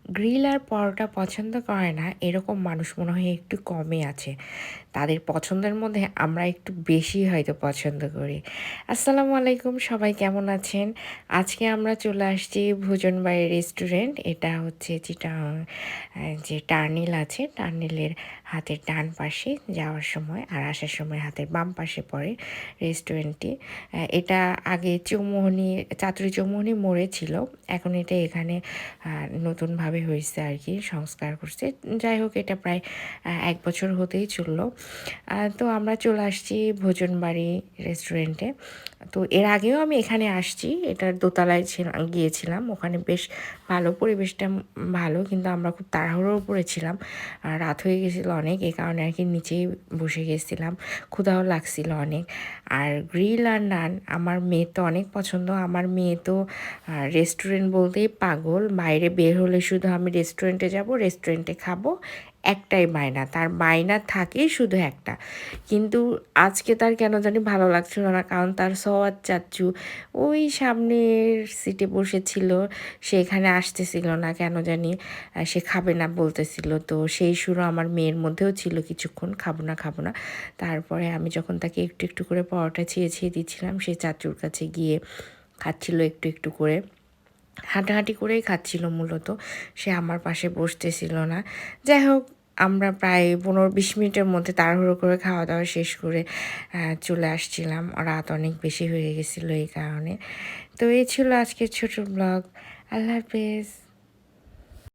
Grill আর পরোটা পছন্দ করে না এরকম মানুষ মনে হয় একটু কমই আছে। তাদের পছন্দের মধ্যে আমরা একটু বেশি হয়তো পছন্দ করি। আসসালামু আলাইকুম, সবাই কেমন আছেন? আজকে আমরা চলে আসছি ভোজনবাড়ি রেস্টুরেন্ট। এটা হচ্ছে চিটাগাং যে টার্নিল আছে, টার্নিলের হাতের ডান পাশে যাওয়ার সময় আর আসার সময় হাতের বাম পাশে পড়ে রেস্টুরেন্টটি। এটা আগে চাতুরী চৌমুহনী মোড়ে ছিল। এখন এটা এখানে নতুনভাবে হয়েছে আর কি, সংস্কার করছে। যাই হোক, এটা প্রায় ১ বছর হতেই চললো। তো আমরা চলে আসছি ভোজনবাড়ি রেস্টুরেন্টে। তো এর আগেও আমি এখানে আসছি, এটার দোতলায় গিয়েছিলাম। ওখানে বেশ ভালো, পরিবেশটা ভালো, কিন্তু আমরা খুব তাড়াহুড়োর উপরে ছিলাম। রাত হয়ে গেছিলো অনেক, এই কারণে আর কি নিচেই বসে গেছিলাম। ক্ষুধাও লাগছিল অনেক। আর গ্রিল আর নান আমার মেয়ে তো অনেক পছন্দ। আমার মেয়ে তো রেস্টুরেন্ট বলতেই পাগল। বাইরে বের হলে শুধু আমি রেস্টুরেন্টে যাব, রেস্টুরেন্টে খাবো, একটাই বায়না। তার বায়না থাকেই শুধু একটা। কিন্তু আজকে তার কেন জানি ভালো লাগছিল না, কারণ তার সওয়ার চাচ্চু ওই সামনের সিটে বসেছিল। সে এখানে আসতেছিল না কেন জানি, সে খাবে না বলতেছিল। তো সেই সুরও আমার মেয়ের মধ্যেও ছিল কিছুক্ষণ, খাবো না খাবো না। তারপরে আমি যখন তাকে একটু একটু করে পরোটা ছিঁড়ে দিচ্ছিলাম, সে চাচুর কাছে গিয়ে খাচ্ছিল একটু একটু করে, হাঁটাহাঁটি করেই খাচ্ছিল মূলত। সে আমার পাশে বসতেছিল না। যাই হোক, আমরা প্রায় ১৫-২০ মিনিটের মধ্যে তাড়াহুড়ো করে খাওয়া দাওয়া শেষ করে চলে আসছিলাম। রাত অনেক বেশি হয়ে গেছিলো এই কারণে। তো এই ছিল আজকের ছোট ব্লগ। আল্লাহ হাফেজ।